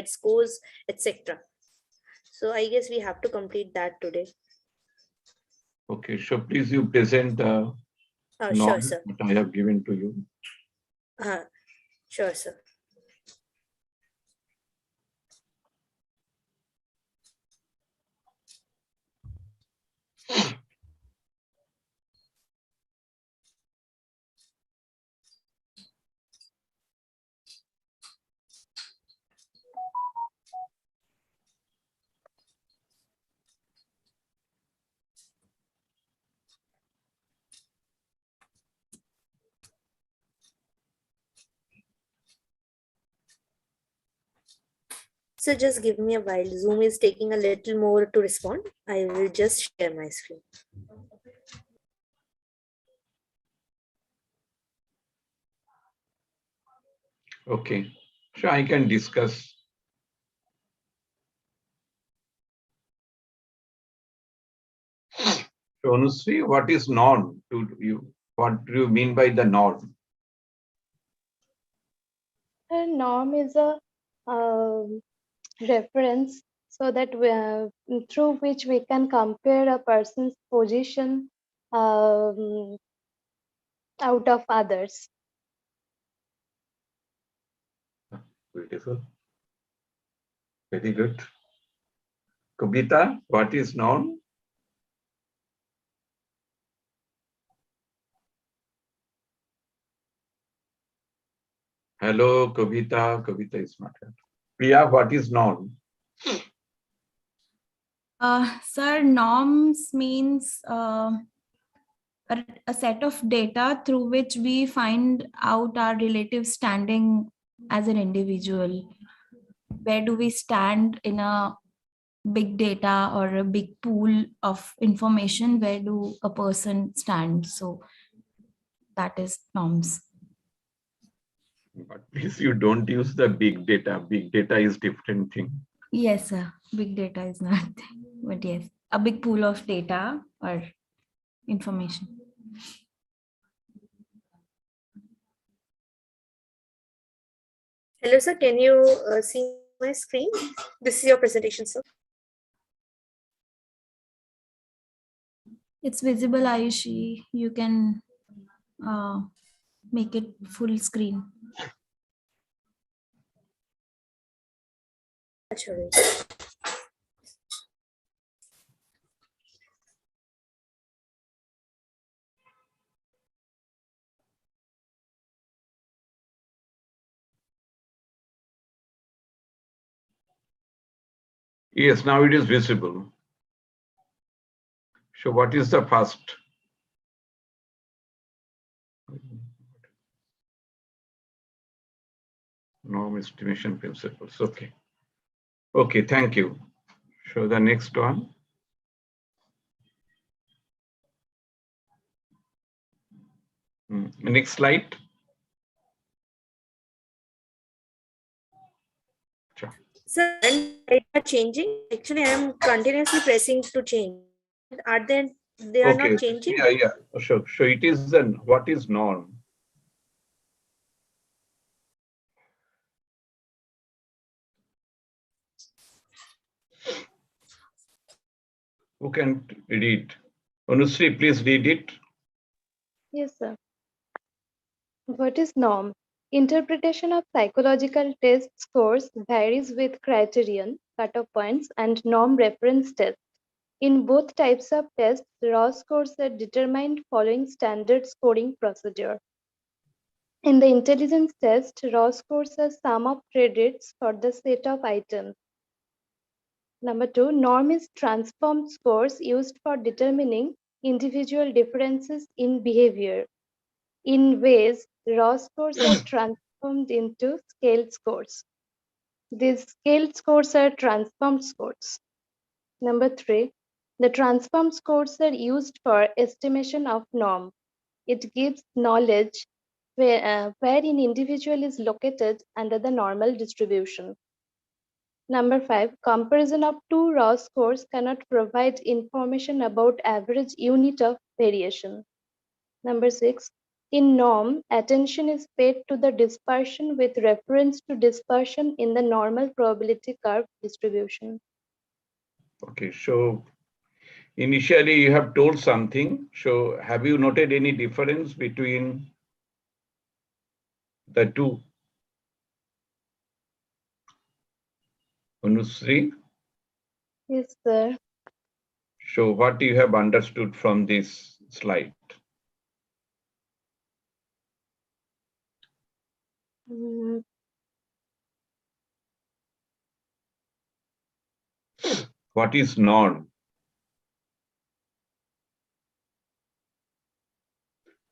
scores, etc. So I guess we have to complete that today. Okay, so please you present the Sure, sir. what I have given to you. Sure, sir. So just give me a while. Zoom is taking a little more to respond. I will just share my screen. Okay, so I can discuss. So Anusri, what is norm to you? What do you mean by the norm? A norm is a reference so that through which we can compare a person's position out of others. Beautiful. Very good. Kavita, what is norm? Hello, Kavita. Kavita is not here. Priya, what is norm? Sir, norms means a set of data through which we find out our relative standing as an individual. Where do we stand in a big data or a big pool of information? Where do a person stand? So that is norms. But please, you don't use the big data. Big data is different thing. Yes, sir. Big data is not, but yes, a big pool of data or information. Hello, sir. Can you see my screen? This is your presentation, sir. It's visible, Ayushi. You can make it full screen. Actually. Yes, now it is visible. So what is the first? Norm estimation principles. Okay. Okay, thank you. So the next one. Next slide. Sir, and data changing. Actually, I am continuously pressing to change. Are they are not changing? Yeah. So it is then what is norm? Who can read? Anusri, please read it. Yes, sir. What is norm? Interpretation of psychological test scores varies with criterion, cutoff points, and norm reference tests. In both types of tests, raw scores are determined following standard scoring procedure. In the intelligence test, raw scores are sum of credits for the set of items. Number 2, norm is transformed scores used for determining individual differences in behavior. In ways, raw scores are transformed into scaled scores. These scaled scores are transformed scores. Number 3, the transformed scores are used for estimation of norm. It gives knowledge where an individual is located under the normal distribution. Number 5, comparison of two raw scores cannot provide information about average unit of variation. Number 6, In norm, attention is paid to the dispersion with reference to dispersion in the normal probability curve distribution. Okay, so initially you have told something. So have you noted any difference between the two? Anusri, Yes, sir. so what you have understood from this slide? Mm, What is norm?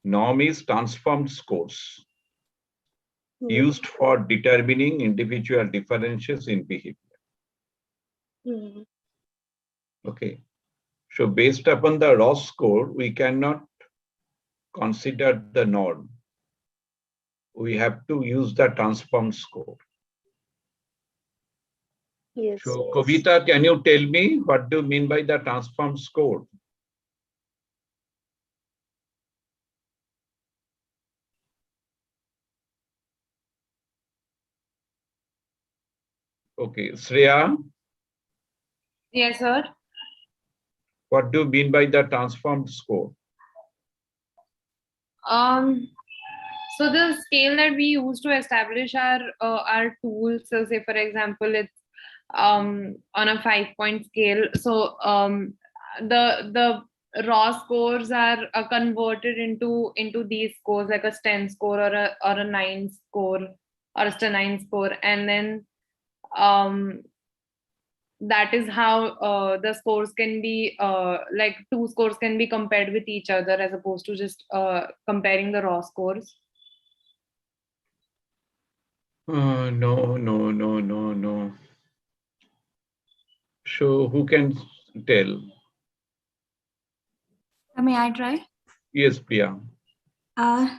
Norm is transformed scores yes. used for determining individual differences in behavior. Mm, Okay, so based upon the raw score, we cannot consider the norm. We have to use the transformed score. yes. So Kavita, can you tell me what do you mean by the transformed score? Okay, Shreya, Yes, sir. what do you mean by the transformed score? Um, so the scale that we use to establish our tools, so say for example, it's on a 5-point scale. So the raw scores are converted into these scores like a 10 score or a 9 score or a Stannine score, and then um that is how the scores can be like two scores can be compared with each other as opposed to just comparing the raw scores. No, no, no, no, no. So who can tell? May I try? Yes, Priya.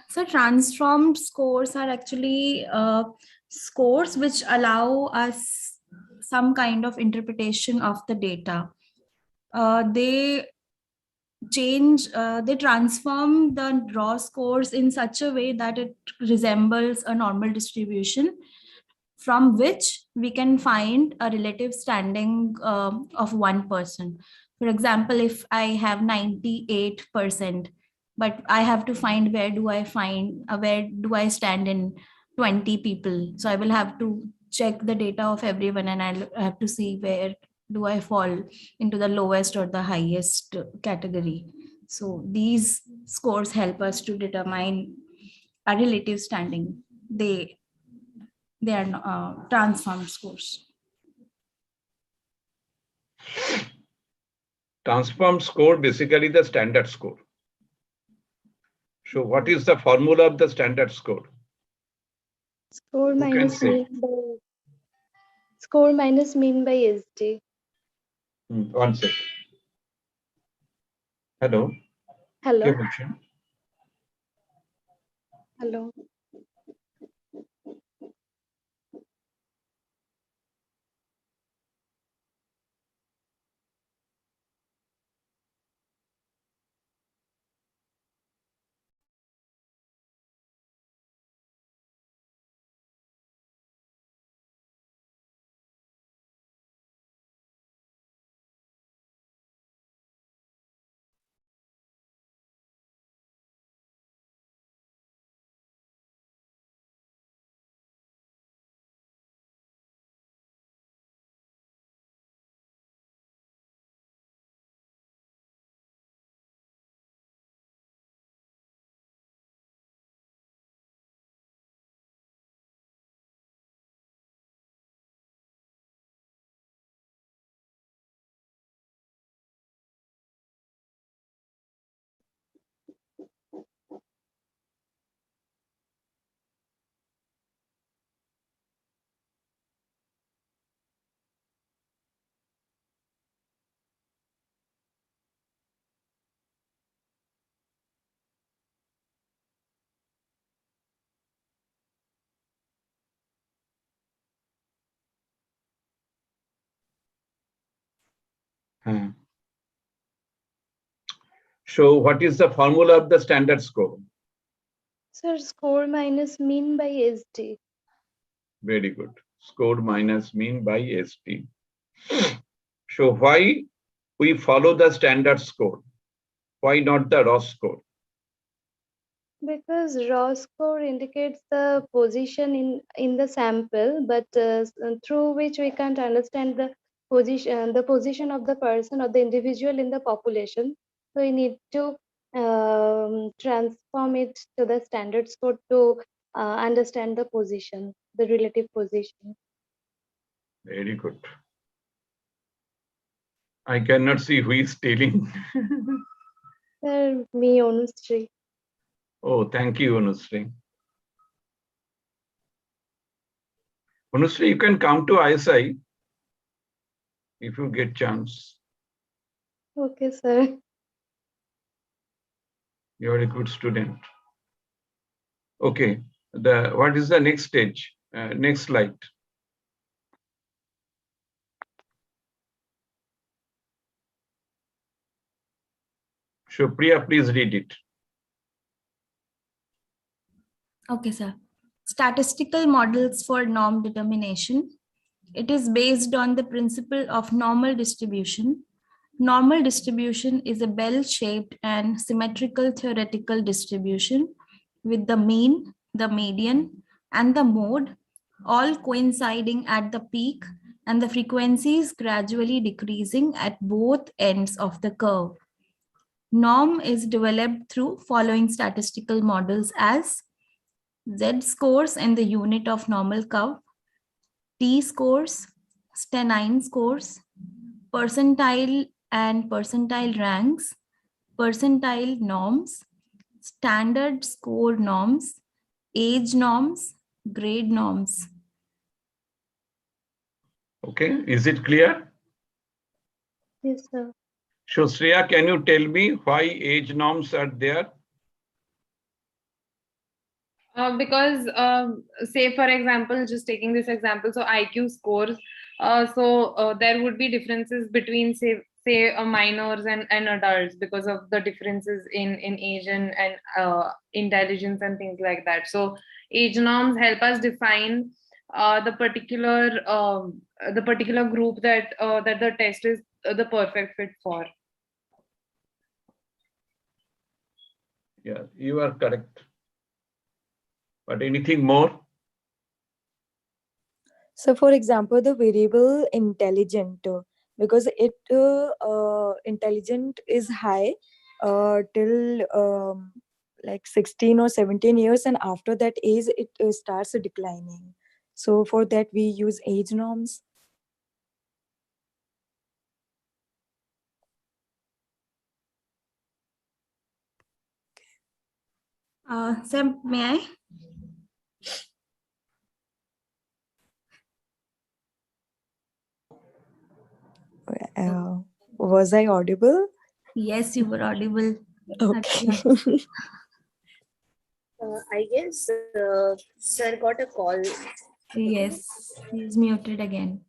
So transformed scores are actually scores which allow us some kind of interpretation of the data. They they transform the raw scores in such a way that it resembles a normal distribution from which we can find a relative standing of one person. For example, if I have 98%, but I have to find where do I stand in 20 people. So I will have to check the data of everyone and I'll have to see where do I fall into the lowest or the highest category. So these scores help us to determine a relative standing. They are transformed scores. Transformed score basically the standard score. So what is the formula of the standard score? Score Who can minus say? mean by score minus mean by SD. One second. Hello. Hello. क्या पूछे? Hello. So what is the formula of the standard score? Sir, score minus mean by SD. Very good. Score minus mean by ST. So why we follow the standard score? Why not the raw score? Because raw score indicates the position in the sample, but through which we can't understand the position of the person or the individual in the population. So we need to transform it to the standard score to understand the position, the relative position. Very good. I cannot see who is telling. Sir, me Onustri. Oh, thank you, Anusri. Anusri, you can come to ISI if you get chance. Okay, sir. You are a good student. Okay, what is the next stage? Next slide. So Priya, please read it. Okay, sir. Statistical models for norm determination. It is based on the principle of normal distribution. Normal distribution is a bell-shaped and symmetrical theoretical distribution with the mean, the median, and the mode all coinciding at the peak and the frequencies gradually decreasing at both ends of the curve. Norm is developed through following statistical models as Z-scores in the unit of normal curve, T-scores, Stannine scores, percentile and percentile ranks, percentile norms, standard score norms, age norms, grade norms. Okay, is it clear? Yes, sir. So Shreya, can you tell me why age norms are there? Because say for example, just taking this example, so IQ scores, there would be differences between say minors and adults because of the differences in age and intelligence and things like that. So age norms help us define the particular group that the test is the perfect fit for. Yeah, you are correct. But anything more? So, for example, the variable intelligent, because it intelligent is high till like 16 or 17 years, and after that age it starts declining. So for that we use age norms. Sir, may I? Was I audible? Yes, you were audible. Okay. I guess sir got a call. Yes, he's muted again.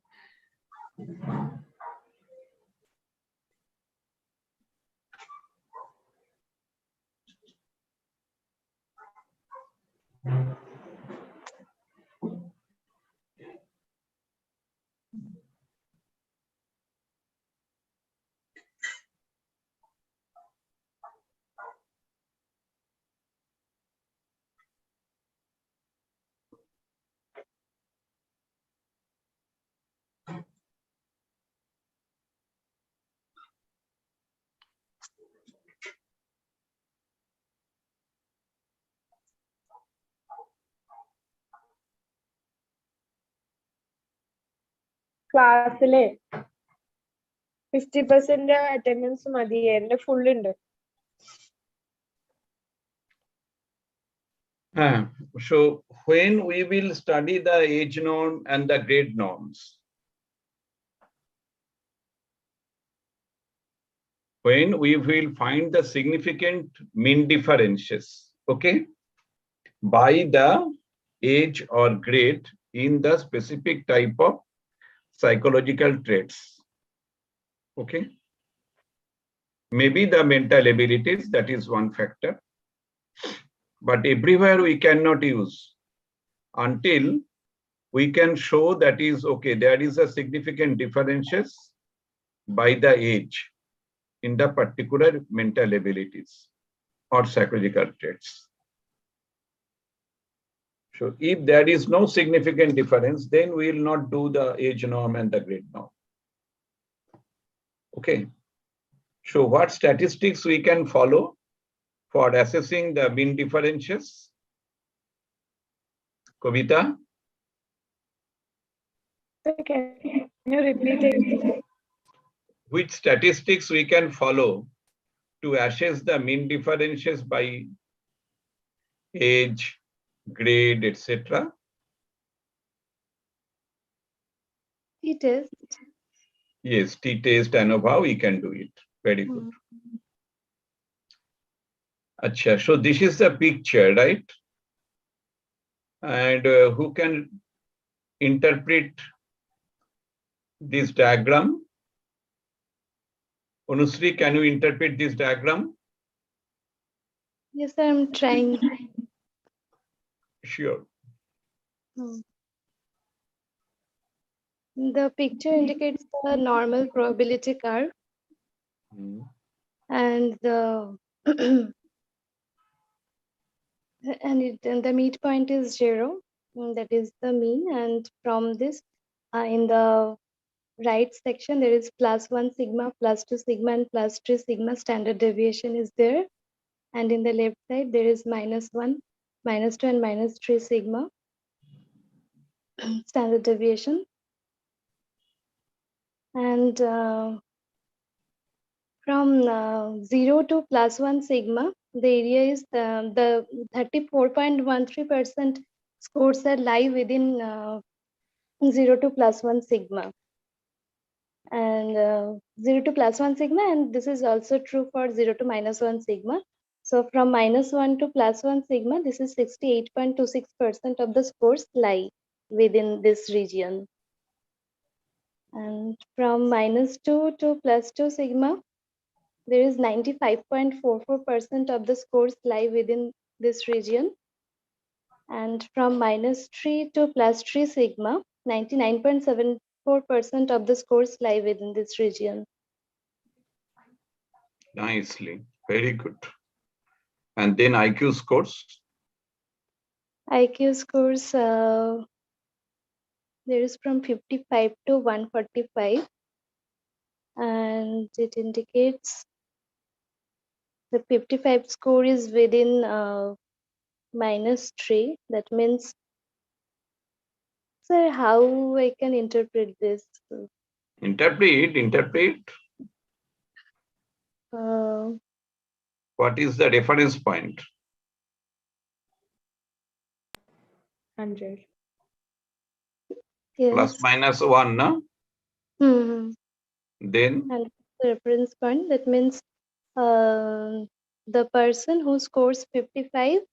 ക്ലാസ്സിലെ 50% attendance മതി, എന്റെ full ഉണ്ട്. So when we will study the age norm and the grade norms? When we will find the significant mean differences, okay, by the age or grade in the specific type of psychological traits, okay. Maybe the mental abilities, that is one factor. But everywhere we cannot use until we can show that is okay, there is a significant differences by the age in the particular mental abilities or psychological traits. So if there is no significant difference, then we will not do the age norm and the grade norm. Okay. So what statistics we can follow for assessing the mean differences? Kavita? Can you repeat it? Which statistics we can follow to assess the mean differences by age, grade, etc.? T-test. Yes, t-test, ANOVA, we can do it. Very good. Acha, so this is the picture, right? And who can interpret this diagram? Anusri, can you interpret this diagram? Yes, sir, I'm trying. Sure. The picture indicates the normal probability curve, and the and the midpoint is 0. That is the mean, and from this, in the right section, there is +1 sigma, +2 sigma, and +3 sigma standard deviation is there. And in the left side, there is -1, -2, and -3 sigma standard deviation. And from 0 to +1 sigma, the area is the 34.13% scores are lie within 0 to +1 sigma. And 0 to +1 sigma, and this is also true for 0 to -1 sigma. So from -1 to +1 sigma, this is 68.26% of the scores lie within this region. And from -2 to +2 sigma, there is 95.44% of the scores lie within this region. And from -3 to +3 sigma, 99.74% of the scores lie within this region. Nicely, very good. And then IQ scores? IQ scores, there is from 55 to 145, and it indicates the 55 score is within -3. That means, sir, how I can interpret this? Interpret. What is the reference point? 100. Yes. ±1, no? Then? And the reference point, that means the person who scores 55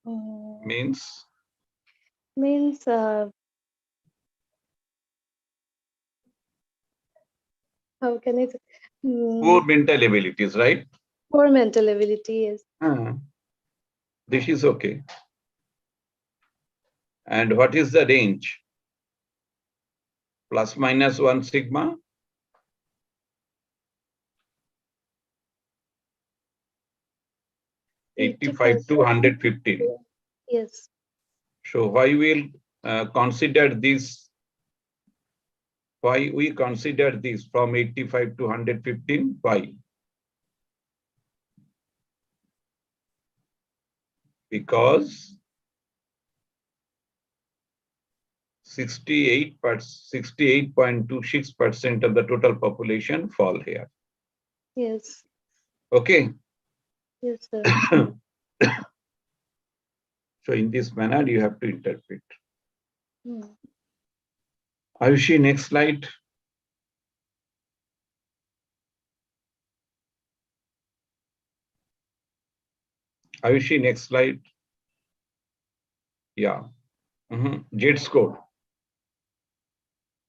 Means? Means how can I say? Poor mental abilities, right? Poor mental ability, yes. This is okay. And what is the range? ±1 sigma? +85 to 115. Yes. So why we'll consider this? Why we consider this from 85 to 115? Why? Because 68.26% of the total population fall here. Yes. Okay. Yes, sir. So in this manner, you have to interpret. Ayushi, next slide. Ayushi, next slide. Yeah. Z score.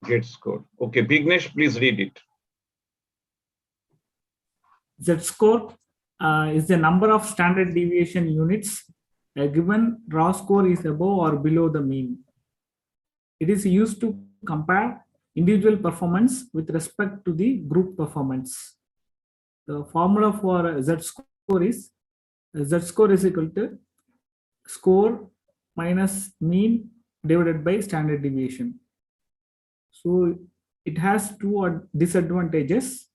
Z score. Okay, Vignesh, please read it. Z score is the number of standard deviation units a given raw score is above or below the mean. It is used to compare individual performance with respect to the group performance. The formula for z-score is z-score is equal to score minus mean divided by standard deviation. So it has two disadvantages.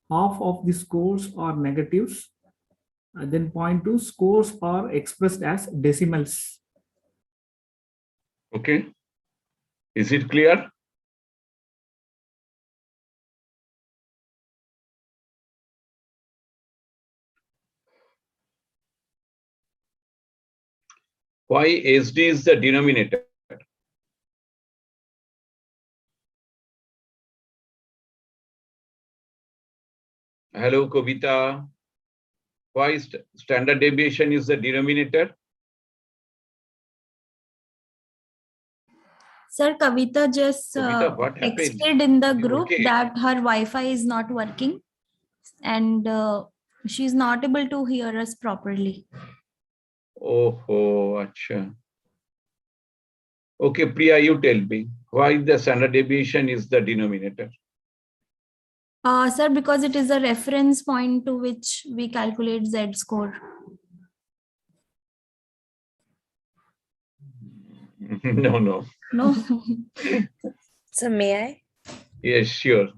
Half of the scores are negatives. Then point two, scores are expressed as decimals. Okay. Is it clear? Why SD is the denominator? Hello, Kavita. Why standard deviation is the denominator? Sir, Kavita just Kavita, what happened? texted in the Are you group okay? that her Wi-Fi is not working and she's not able to hear us properly. Oh, acha. Okay, Priya, you tell me why the standard deviation is the denominator. Sir, because it is a reference point to which we calculate z-score. No. No. So may I? Yes, sure.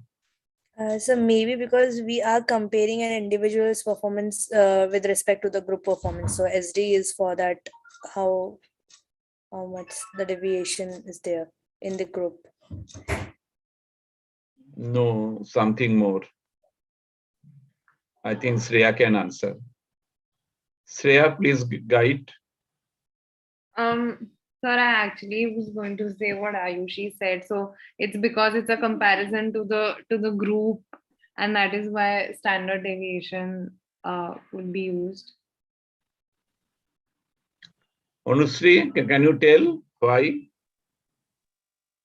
So maybe because we are comparing an individual's performance with respect to the group performance. So SD is for that, how much the deviation is there in the group. No, something more. I think Shreya can answer. Shreya, please guide. Sir, I actually was going to say what Ayushi said. So it's because it's a comparison to the group, and that is why standard deviation would be used. Anushree, can you tell why?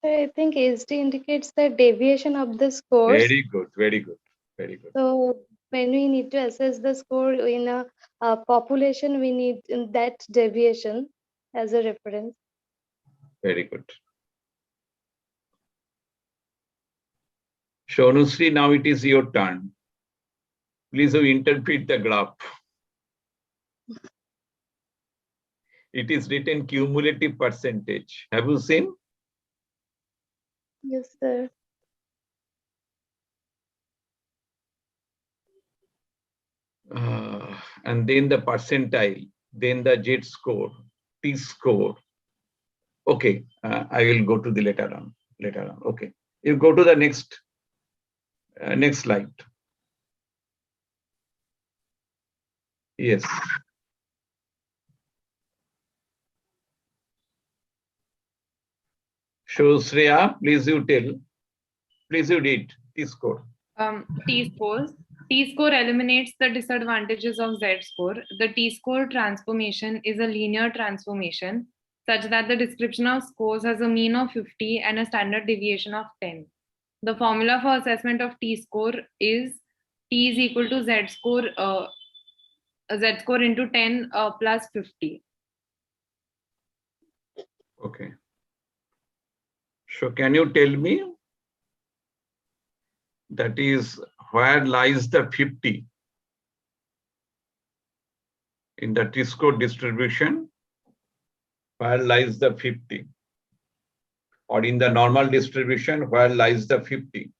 I think SD indicates the deviation of the scores. Very good, very good, very good. So when we need to assess the score in a population, we need that deviation as a reference. Very good. So Anushree, now it is your turn. Please interpret the graph. It is written cumulative percentage. Have you seen? Yes, sir. And then the percentile, then the z-score, t-score. Okay, I will go to the later on. Okay, you go to the next slide. Yes. So Shreya, please you tell. Please you read t-score. T-scores. T-score eliminates the disadvantages of Z-score. The T-score transformation is a linear transformation such that the description of scores has a mean of 50 and a standard deviation of 10. The formula for assessment of T-score is T is equal to Z-score into 10 plus 50. Okay. So can you tell me that is where lies the 50 in the T-score distribution? Where lies the 50? Or in the normal distribution, where lies the 50?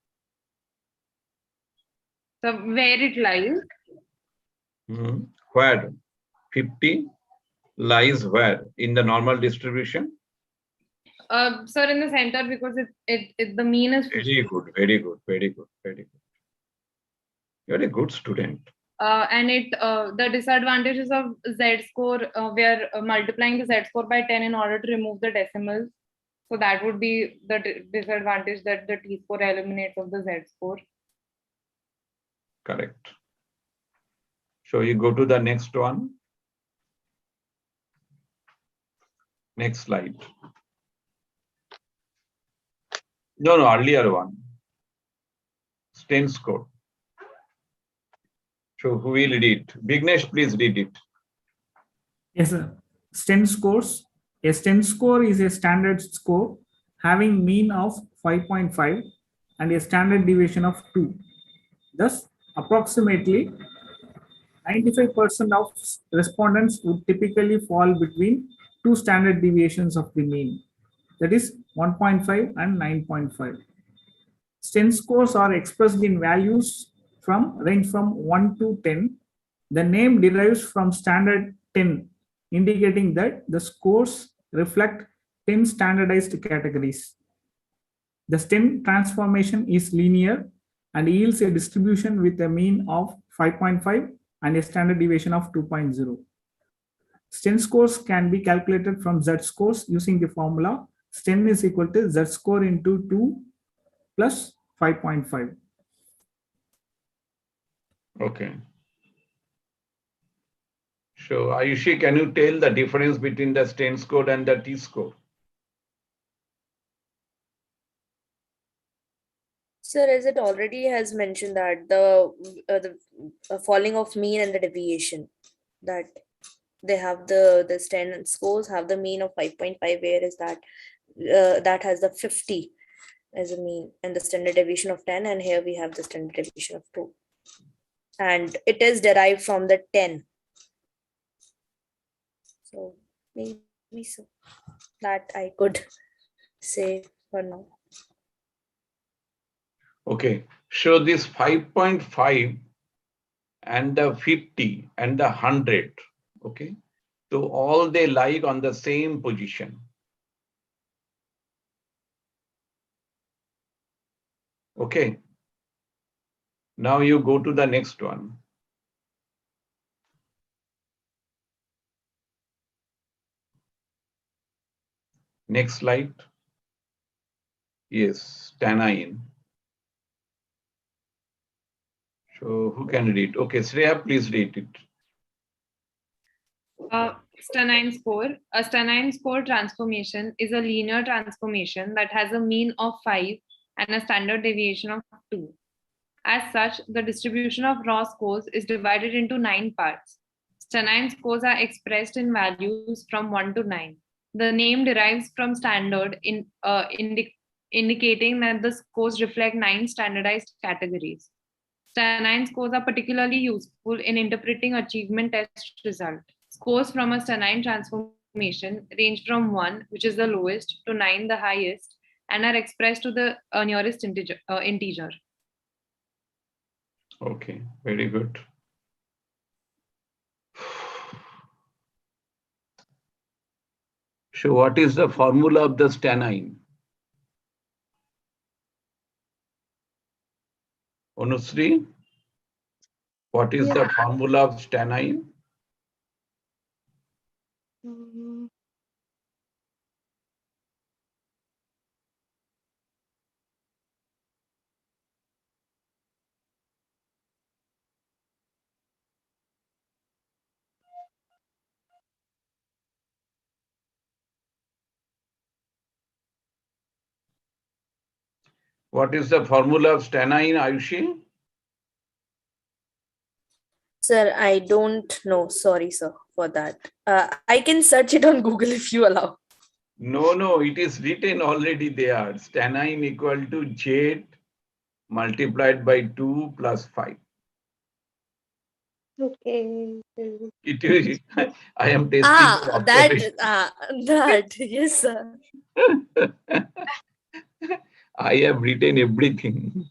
So where it lies? Where 50 lies where in the normal distribution? Sir, in the center, because the mean is 50. Very good. You're a good student. And the disadvantages of Z-score, we are multiplying the Z-score by 10 in order to remove the decimals. So that would be the disadvantage that the T-score eliminates of the Z-score. Correct. So you go to the next one. Next slide. No, earlier one. Stannine score. So who will read it? Vignesh, please read it. Yes, sir. STEM scores. A STEM score is a standard score having mean of 5.5 and a standard deviation of 2. Thus, approximately 95% of respondents would typically fall between two standard deviations of the mean, that is 1.5 and 9.5. STEM scores are expressed in values from range from 1 to 10. The name derives from standard 10, indicating that the scores reflect 10 standardized categories. The STEM transformation is linear and yields a distribution with a mean of 5.5 and a standard deviation of 2.0. STEM scores can be calculated from Z scores using the formula STEM is equal to Z score into 2 plus 5.5. Okay. So Ayushi, can you tell the difference between the STEM score and the T score? Sir, as it already has mentioned that the falling of mean and the deviation, that they have the STEM scores have the mean of 5.5, whereas that has the 50 as a mean and the standard deviation of 10, and here we have the standard deviation of 2. And it is derived from the 10. So maybe so that I could say for now. Okay, so this 5.5 and the 50 and the 100, okay, so all they lie on the same position. Okay, now you go to the next one. Next slide. Yes, Stannine. So who can read? Okay, Shreya, please read it. Stannine score. A Stannine score transformation is a linear transformation that has a mean of 5 and a standard deviation of 2. As such, the distribution of raw scores is divided into 9 parts. Stannine scores are expressed in values from 1 to 9. The name derives from standard indicating that the scores reflect 9 standardized categories. Stannine scores are particularly useful in interpreting achievement test result. Scores from a Stannine transformation range from 1, which is the lowest, to 9, the highest, and are expressed to the nearest integer. Okay, very good. So what is the formula of the Stannine? Anusri, what is the formula of Stannine? What is the formula of Stannine, Ayushi? Sir, I don't know. Sorry, sir, for that. I can search it on Google if you allow. No, it is written already there. Stannine equal to Z multiplied by 2 plus 5. Okay. It is, I am testing your observation. That, yes, sir. I have written everything.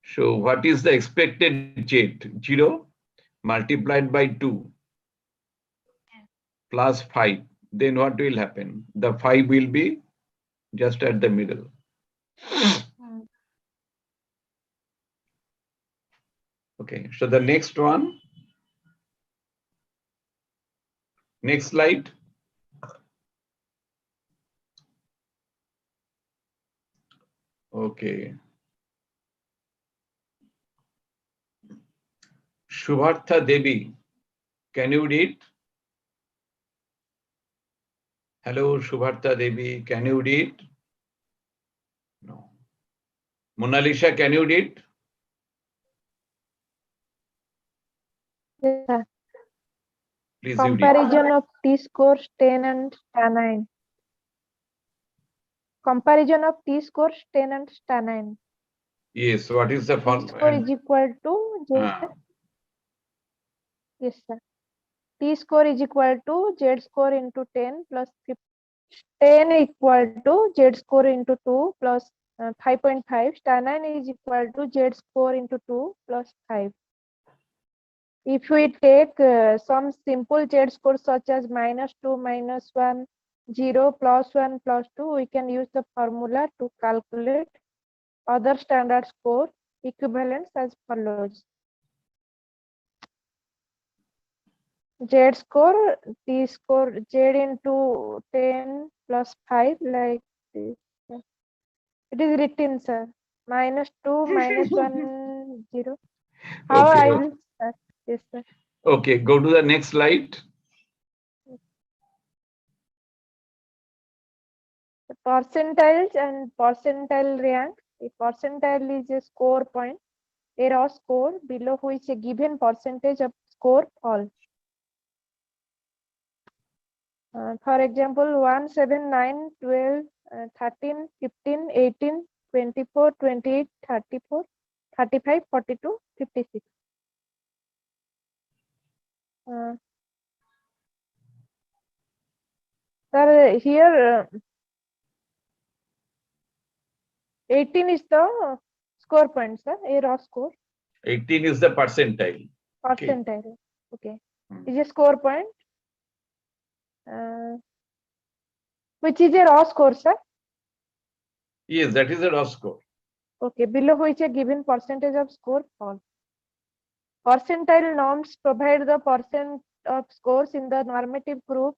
So what is the expected Z? 0 multiplied by 2 plus 5. Then what will happen? The 5 will be just at the middle. Okay, so the next one. Next slide. Okay. Shubhartha Devi, can you read? Hello, Shubharta Devi. Can you read? No. Mona Lisa, can you read? Yes, sir. Please you read. Comparison of T-score, stain and stannine. Comparison of T-score, stain and stannine. Yes, what is the T-score is equal to Z. Yes, sir. T-score is equal to Z-score into 10 plus 15. 10 equal to Z-score into 2 plus 5.5. Stannine is equal to Z-score into 2 plus 5. If we take some simple Z-score such as -2, -1, 0, +1, +2, we can use the formula to calculate other standard score equivalents as follows. Z-score, T-score, Z into 10 plus 5 like this. It is written, sir. -2, -1, 0. How Okay. I will start? Yes, sir. Okay, go to the next slide. The percentiles and percentile rank. A percentile is a score point, a raw score below which a given percentage of score falls. For example, 1, 7, 9, 12, 13, 15, 18, 24, 28, 34, 35, 42, 56. Sir, here 18 is the score point, sir, a raw score. 18 is the percentile. Okay. Percentile. Okay. Is a score point. Which is a raw score, sir. Yes, that is a raw score. Okay, below which a given percentage of score falls. Percentile norms provide the percent of scores in the normative group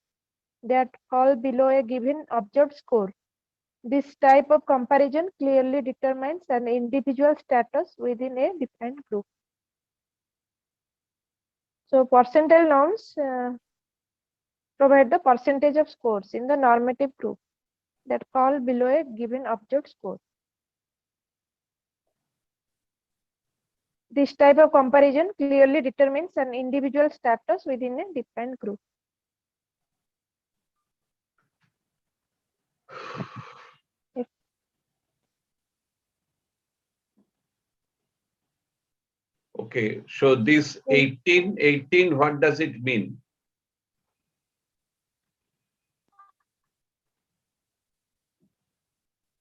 that fall below a given observed score. This type of comparison clearly determines an individual status within a defined group. So percentile norms provide the percentage of scores in the normative group that fall below a given observed score. This type of comparison clearly determines an individual status within a defined group. Okay, so this 18, what does it mean?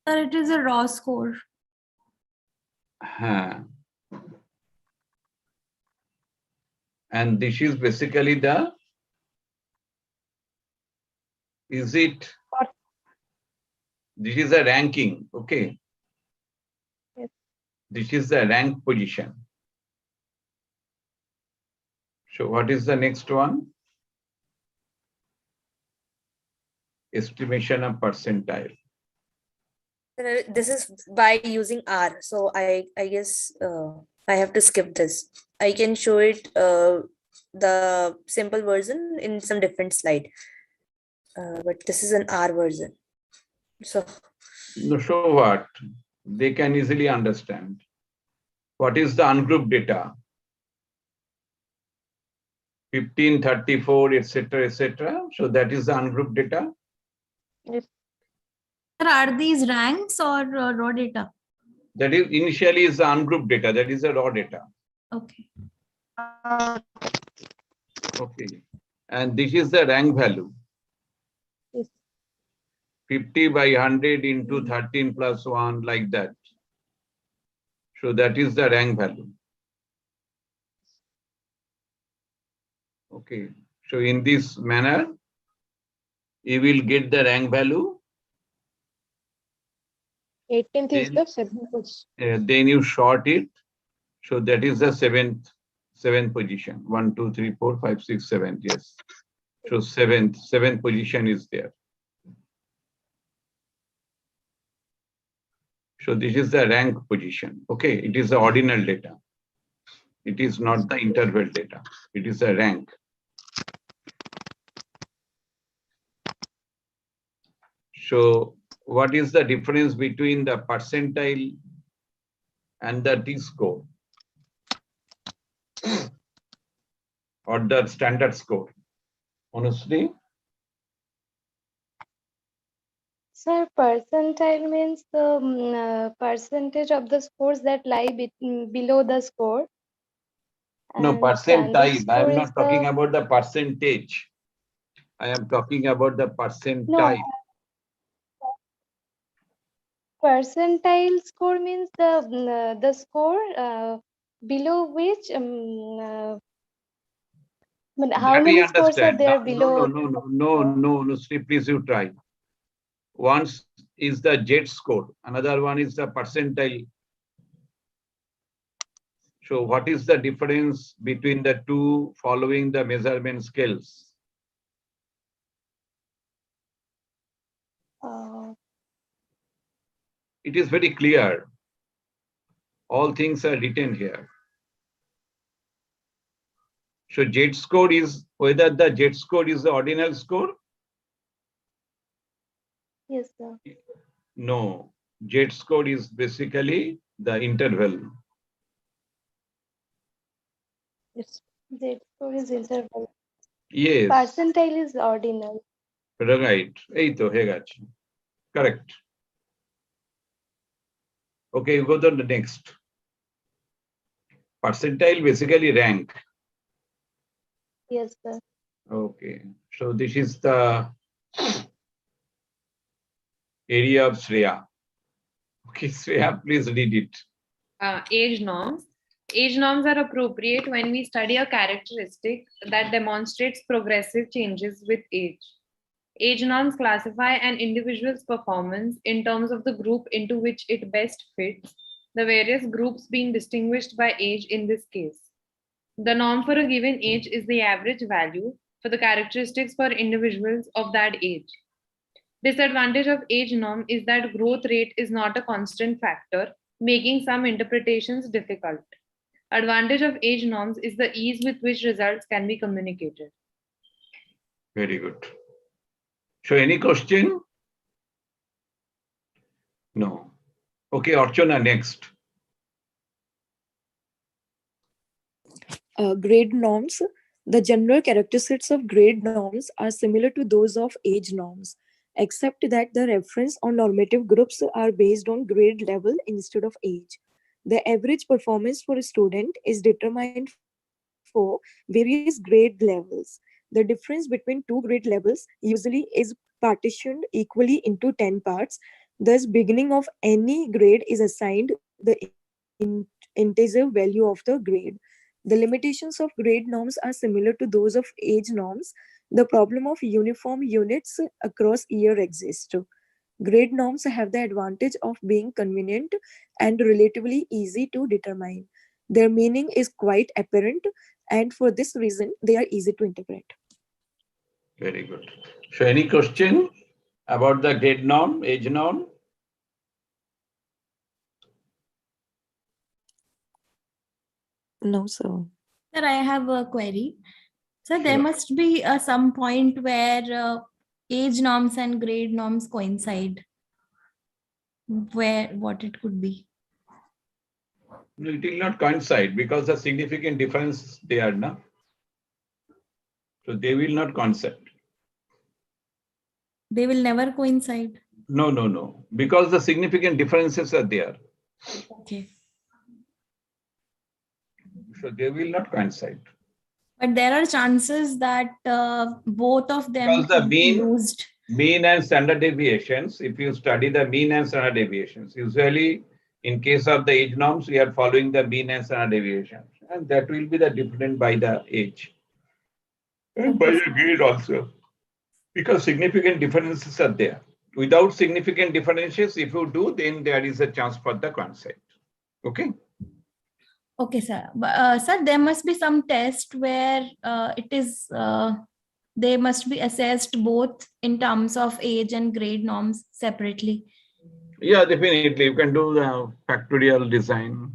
Sir, it is a raw score. And this is basically the, is it, this is a ranking, okay? Yes. This is the rank position. So what is the next one? Estimation of percentile. This is by using R. So I guess I have to skip this. I can show it the simple version in some different slide. But this is an R version. So No, so what? They can easily understand. What is the ungrouped data? 15, 34, etc., etc. So that is the ungrouped data. Yes. Sir, are these ranks or raw data? That is initially is the ungrouped data. That is the raw data. Okay. Okay. And this is the rank value. Yes. 50 by 100 into 13 plus 1, like that. So that is the rank value. Okay. So in this manner, you will get the rank value. 18th is the 7th position. Then you sort it. So that is the seventh position. 1, 2, 3, 4, 5, 6, 7. Yes. So seventh position is there. So this is the rank position. Okay. It is the ordinal data. It is not the interval data. It is a rank. So what is the difference between the percentile and the T-score or the standard score? Honestly, Sir, percentile means the percentage of the scores that lie below the score. no, And standard percentile. I score am is not talking the about the percentage. I am talking about the percentile. no percentile score means the score below which how That we many scores are understand. there No, below? no, Sri, please you try. One is the jet score, another one is the percentile. So what is the difference between the two following the measurement scales? It is very clear. All things are written here. So jet score is whether the jet score is the ordinal score? Yes, sir. No, jet score is basically the interval. Yes. Z score is interval. Yes. Percentile is ordinal. Right. Ei to hega achi. Correct. Okay, you go to the next. Percentile basically rank. Yes, sir. Okay, so this is the area of Shreya. Okay, Shreya, please read it. Age norms. Age norms are appropriate when we study a characteristic that demonstrates progressive changes with age. Age norms classify an individual's performance in terms of the group into which it best fits, the various groups being distinguished by age in this case. The norm for a given age is the average value for the characteristics for individuals of that age. Disadvantage of age norm is that growth rate is not a constant factor, making some interpretations difficult. Advantage of age norms is the ease with which results can be communicated. Very good. So any question? No. Okay, Archana, next. Grade norms. The general characteristics of grade norms are similar to those of age norms, except that the reference or normative groups are based on grade level instead of age. The average performance for a student is determined for various grade levels. The difference between two grade levels usually is partitioned equally into 10 parts. Thus, beginning of any grade is assigned the integer value of the grade. The limitations of grade norms are similar to those of age norms. The problem of uniform units across year exists. Grade norms have the advantage of being convenient and relatively easy to determine. Their meaning is quite apparent, and for this reason, they are easy to interpret. Very good. So any question about the grade norm, age norm? No, sir. Sir, I have a query. So there Sure. must be some point where age norms and grade norms coincide. Where what it could be? No, it will not coincide because the significant difference they are now. So they will not coincide. They will never coincide. No, because the significant differences are there. Okay. So they will not coincide. But there are chances that both of them Because the could be used. mean and standard deviations, if you study the mean and standard deviations, usually in case of the age norms, we are following the mean and standard deviations. And that will be the different by the age. And by the grade also. Because significant differences are there. Without significant differences, if you do, then there is a chance for the concept. Okay. Okay, sir. Sir, there must be some test where they must be assessed both in terms of age and grade norms separately. Yeah, definitely. You can do the factorial design.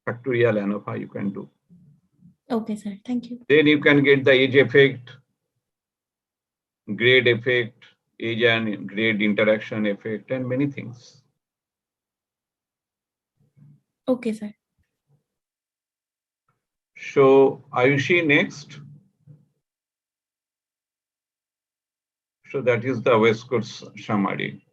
Factorial ANOVA you can do. Okay, sir. Thank you. Then you can get the age effect, grade effect, age and grade interaction effect, and many things. Okay, sir. So Ayushi next. So that is the West Coast summary.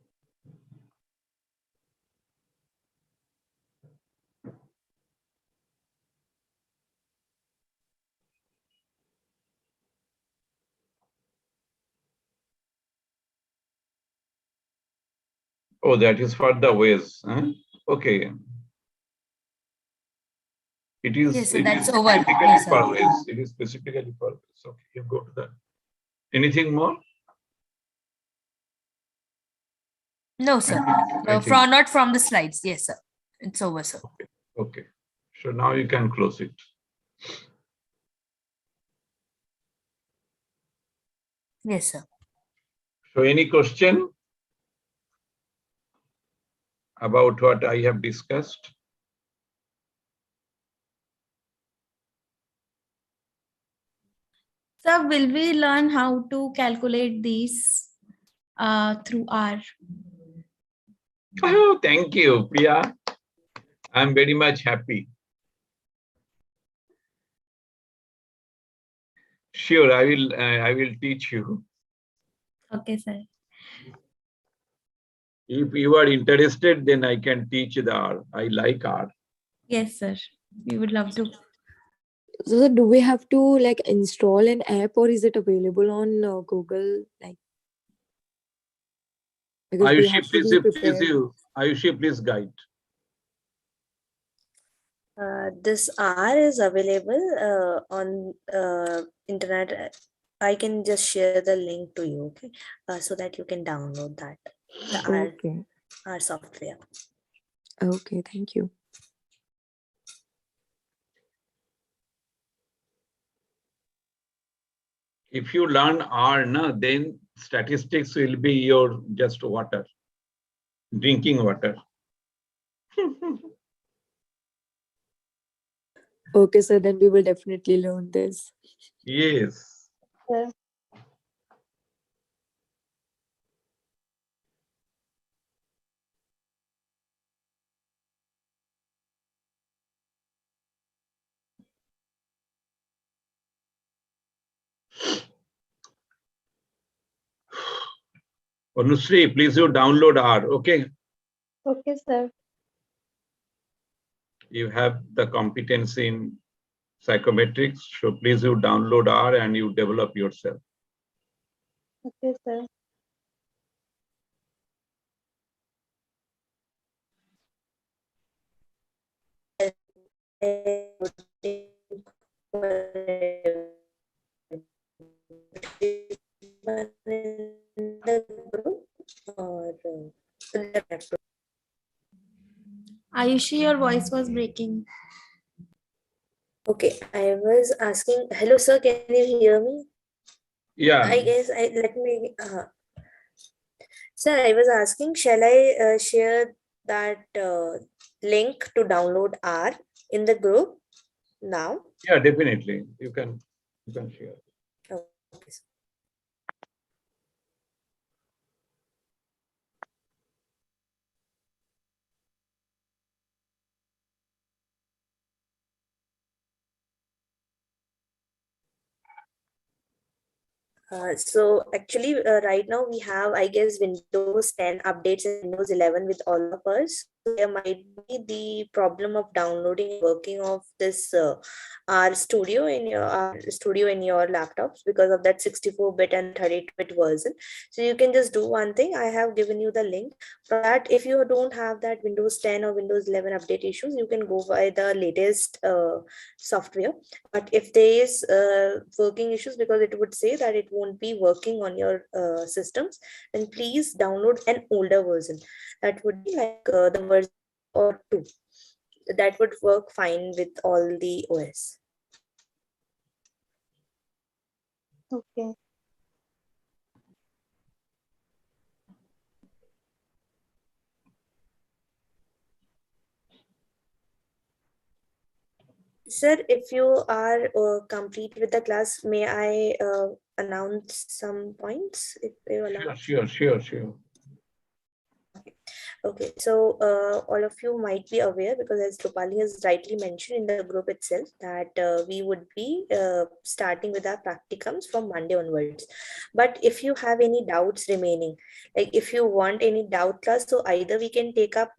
Oh, that is for the ways. Huh? Okay. It is. Yes, sir, it that's is over. specifically Yes, sir. for ways. It is specifically for ways. Okay, you go to that. Anything more? No, sir. I think. Not from the slides. Yes, sir. It's over, sir. Okay. So now you can close it. Yes, sir. So any question about what I have discussed? Sir, will we learn how to calculate these through R? Oh, thank you, Priya. I'm very much happy. Sure, I will teach you. Okay, sir. If you are interested, then I can teach the R. I like R. Yes, sir. We would love to. So do we have to like install an app, or is it available on Google? Like, because we have to be prepared. Ayushi, please guide. This R is available on internet. I can just share the link to you, okay, so that you can download that. The Okay. R software. Okay, thank you. If you learn R, then statistics will be your just water, drinking water. Okay, so then we will definitely learn this. Yes. Sir. Anushree, please you download R, okay? Okay, sir. You have the competence in psychometrics, so please you download R and you develop yourself. Okay, sir. Ayushi, your voice was breaking. Okay, I was asking. Hello, sir. Can you hear me? Yeah. I guess let me. Sir, I was asking. Shall I share that link to download R in the group now? Yeah, definitely. You can share. Okay, sir. So actually, right now we have, I guess, Windows 10 updates and Windows 11 with all of us. So there might be the problem of downloading and working of this R Studio in your laptops because of that 64-bit and 32-bit version. So you can just do one thing. I have given you the link for that. If you don't have that Windows 10 or Windows 11 update issues, you can go by the latest software. But if there is working issues, because it would say that it won't be working on your systems, then please download an older version. That would be like the version or 2. That would work fine with all the OS. Okay. Sir, if you are complete with the class, may I announce some points if you allow? Sure. Okay, so all of you might be aware, because as Rupali has rightly mentioned in the group itself, that we would be starting with our practicums from Monday onwards. But if you have any doubts remaining, like if you want any doubt class, so either we can take up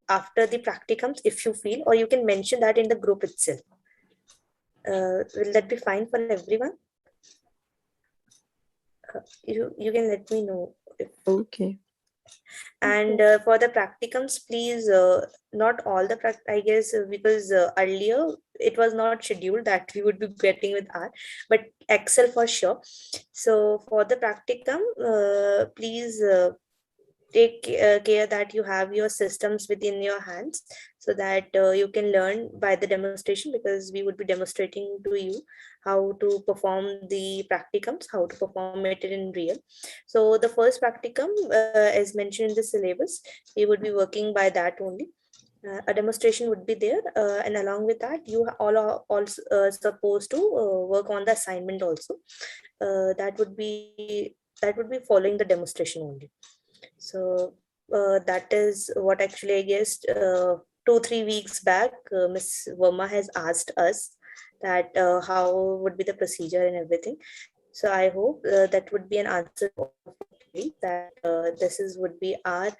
after the practicums if you feel, or you can mention that in the group itself. Will that be fine for everyone? You can let me know if. Okay. And for the practicums, please, not all the I guess, because earlier it was not scheduled that we would be getting with R, but Excel for sure. So for the practicum, please take care that you have your systems within your hands, so that you can learn by the demonstration, because we would be demonstrating to you how to perform the practicums, how to perform it in real. So the first practicum, as mentioned in the syllabus, we would be working by that only. A demonstration would be there, and along with that, you all are also supposed to work on the assignment also. That would be following the demonstration only. So that is what actually, I guess, 2-3 weeks back, Miss Verma has asked us that how would be the procedure and everything. So I hope that would be an answer to all of your queries, that would be our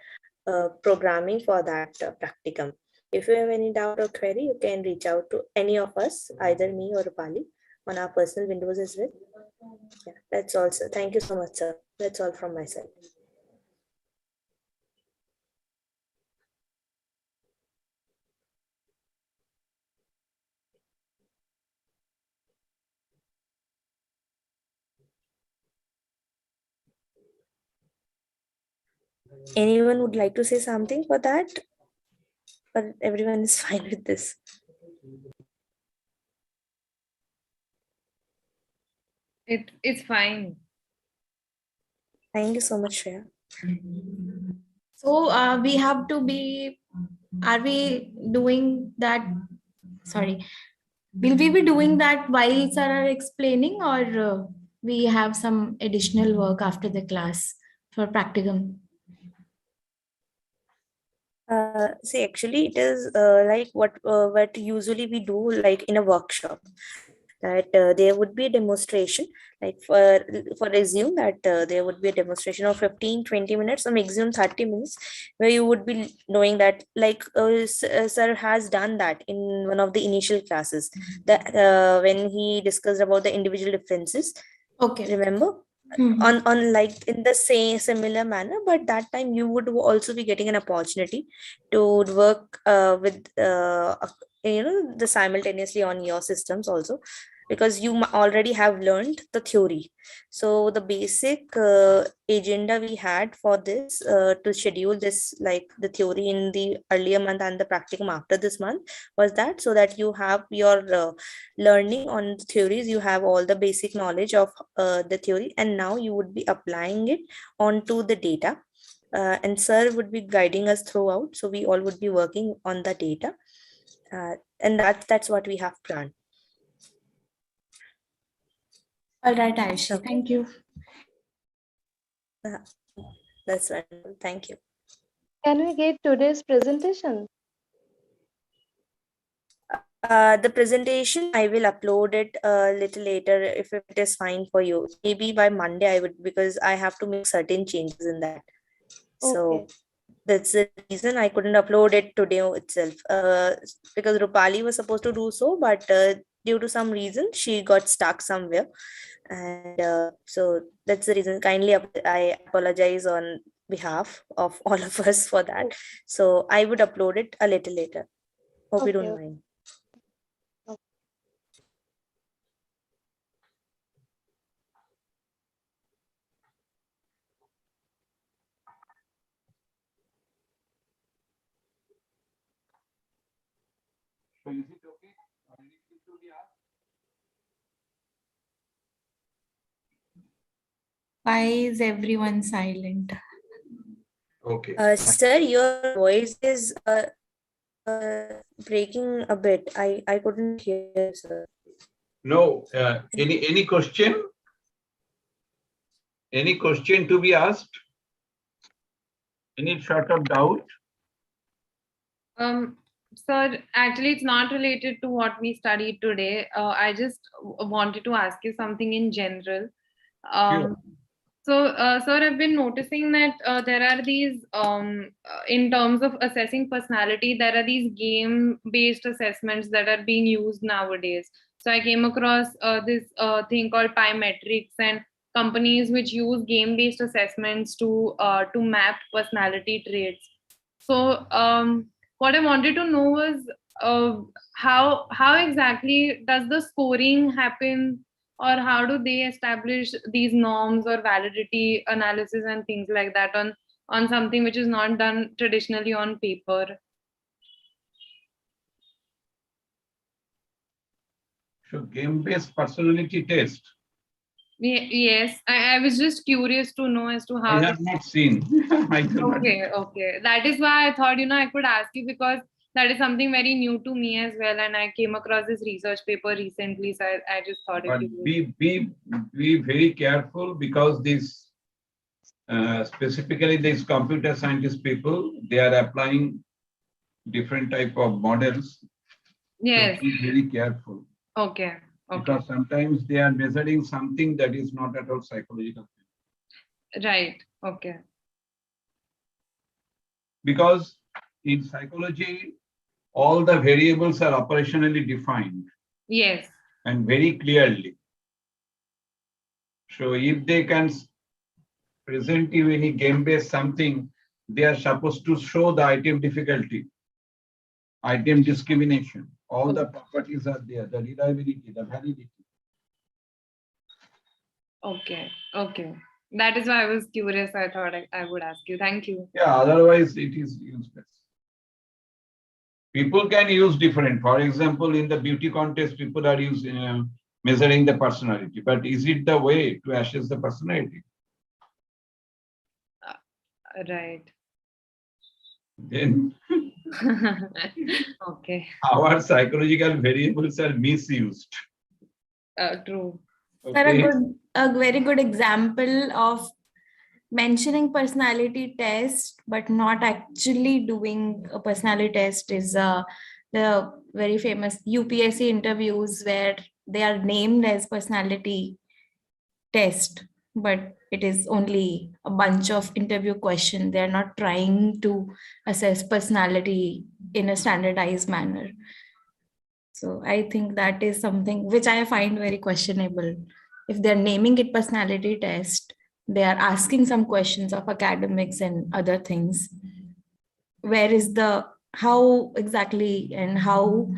programming for that practicum. If you have any doubt or query, you can reach out to any of us, either me or Rupali, on our personal windows as well. Yeah, that's all, sir. Thank you so much, sir. That's all from my side. Anyone would like to say something for that? Or everyone is fine with this? It's fine. Thank you so much, Shreya. So we have to be, are we doing that? Sorry, will we be doing that while sir are explaining, or we have some additional work after the class for practicum? See, actually, it is like what usually we do, like in a workshop, that there would be a demonstration, like for assume that there would be a demonstration of 15-20 minutes, or maximum 30 minutes, where you would be knowing that, like sir has done that in one of the initial classes, that when he discussed about the individual differences. Okay. Remember? On like in the same similar manner, but that time you would also be getting an opportunity to work with the simultaneously on your systems also, because you already have learned the theory. So the basic agenda we had for this, to schedule this, like the theory in the earlier month and the practicum after this month, was that so that you have your learning on the theories, you have all the basic knowledge of the theory, and now you would be applying it onto the data, and sir would be guiding us throughout, so we all would be working on the data, and that's what we have planned. All right, Ayushi. Okay. Thank you. That's wonderful. Thank you. Can we get today's presentation? The presentation, I will upload it a little later if it is fine for you. Maybe by Monday I would, because I have to make certain changes in that. So Okay. that's the reason I couldn't upload it today itself. Because Rupali was supposed to do so, but due to some reason she got stuck somewhere, and so that's the reason. Kindly, I apologize on behalf of all of us for that. So I would upload it a little later. Hope you don't Okay. mind. So is it okay? Anything to be asked? Why is everyone silent? Okay. Sir, your voice is breaking a bit. I couldn't hear, sir. No, any question? Any question to be asked? Any sort of doubt? Sir, actually, it's not related to what we studied today. I just wanted to ask you something in general. Sure. Sir, I've been noticing that there are these, in terms of assessing personality, there are these game-based assessments that are being used nowadays. So I came across this thing called Psychometrics, and companies which use game-based assessments to map personality traits. So what I wanted to know was how exactly does the scoring happen, or how do they establish these norms or validity analysis and things like that on something which is not done traditionally on paper? So game-based personality test. Yes, I was just curious to know as to I how. have not seen. I do not. Okay. That is why I thought, I could ask you, because that is something very new to me as well, and I came across this research paper recently, so I just thought But it would. be very careful, because these specifically these computer scientist people, they are applying different type of models. Yes. So be very careful, Okay. because sometimes they are measuring something that is not at all psychological. Right. Okay. Because in psychology, all the variables are operationally defined Yes. and very clearly. So if they can present you any game-based something, they are supposed to show the item difficulty, item discrimination. All the properties are there, the reliability, the validity. Okay. That is why I was curious. I thought I would ask you. Thank you. Yeah, otherwise it is useless. People can use different. For example, in the beauty contest, people are using measuring the personality. But is it the way to assess the personality? Right. Then Okay. our psychological variables are misused. True. Okay. A very good example of mentioning personality test but not actually doing a personality test is the very famous UPSC interviews where they are named as personality test, but it is only a bunch of interview questions. They're not trying to assess personality in a standardized manner. So I think that is something which I find very questionable. If they're naming it personality test, they are asking some questions of academics and other things. Where is the how exactly and how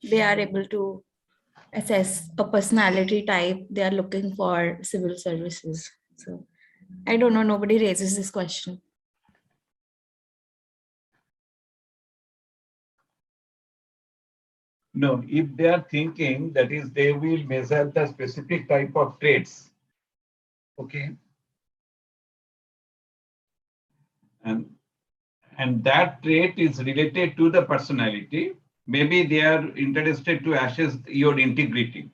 they are able to assess a personality type they are looking for civil services? So I don't know, nobody raises this question. No, if they are thinking, that is, they will measure the specific type of traits. Okay. And that trait is related to the personality. Maybe they are interested to assess your integrity.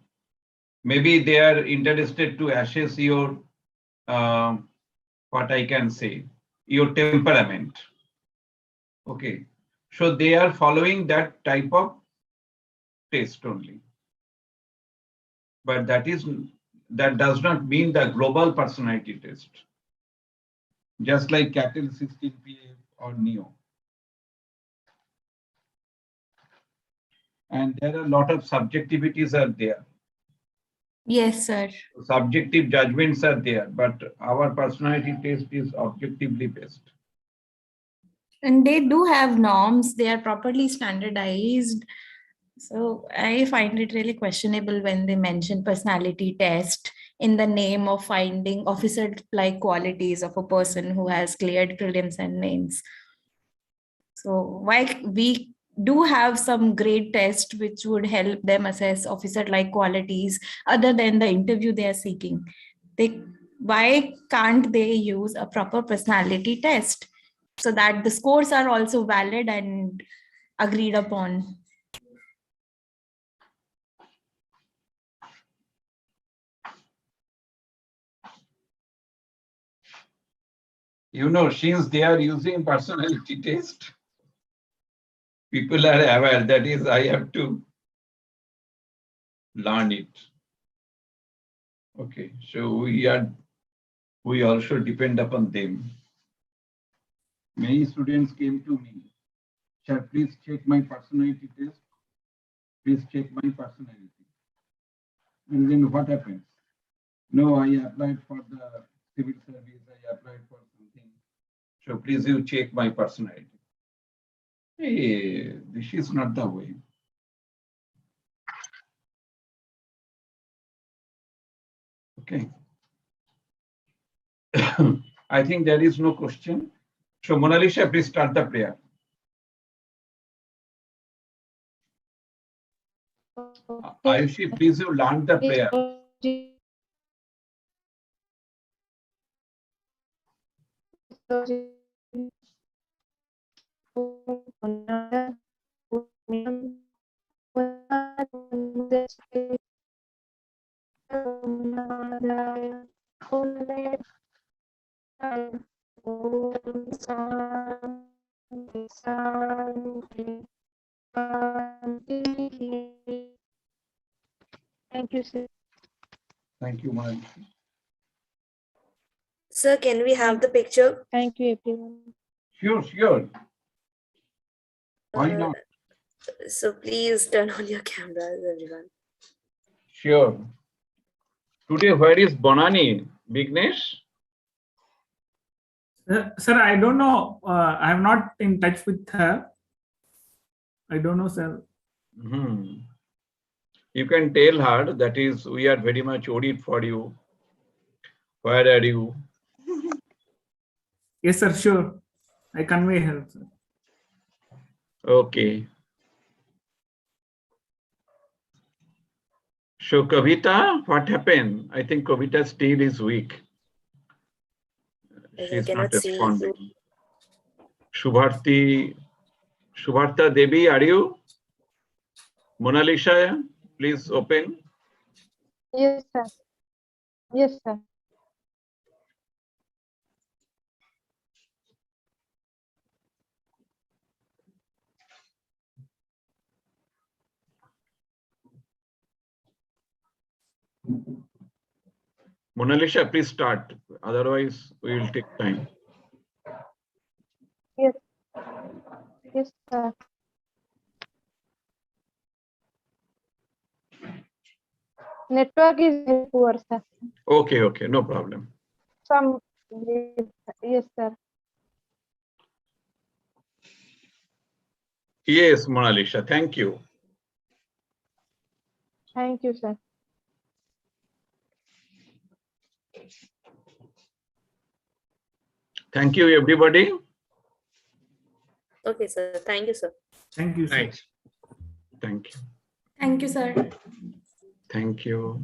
Maybe they are interested to assess your, what I can say, your temperament. Okay. So they are following that type of test only. But that does not mean the global personality test. Just like Cattell 16PA or NEO. And there are a lot of subjectivities are there. Yes, sir. Subjective judgments are there, but our personality test is objectively based. And they do have norms, they are properly standardized. So I find it really questionable when they mention personality test in the name of finding officer-like qualities of a person who has cleared prelims and mains. So while we do have some great tests which would help them assess officer-like qualities other than the interview they are seeking, why can't they use a proper personality test so that the scores are also valid and agreed upon. You know, since they are using personality test, people are aware, that is, I have to learn it. Okay, so we also depend upon them. Many students came to me, sir, please check my personality test. Please check my personality. And then what happens? No, I applied for the civil service, I applied for something. So please you check my personality. Hey, this is not the way. Okay. I think there is no question. So Mona Lisa, please start the prayer. Ayushi, please you learn the prayer. Thank you, sir. Thank you, Mona Lisa. Sir, can we have the picture? Thank you, everyone. Sure, sure. Why not? So please turn on your cameras, everyone. Sure. Today, where is Bonani? Vignesh? Sir, I don't know. I am not in touch with her. I don't know, sir. You can tell her, that is, we are very much worried for you. Where are you? Yes, sir, sure. I convey her, sir. Okay. So Kavita, what happened? I think Kavita still is weak. Yes, I She's not cannot see. responding. Shubharta Devi, are you? Mona Lisa, please open. Yes, sir. Yes, sir. Mona Lisa, please start. Otherwise, we will take time. Yes. Yes, sir. Network is very poor, sir. Okay, okay, no problem. Some, yes, sir. Yes, Mona Lisa, thank you. Thank you, sir. Thank you, everybody. Okay, sir. Thank you, sir. Thank you, sir. Thank you. Thank you, sir. Thank you.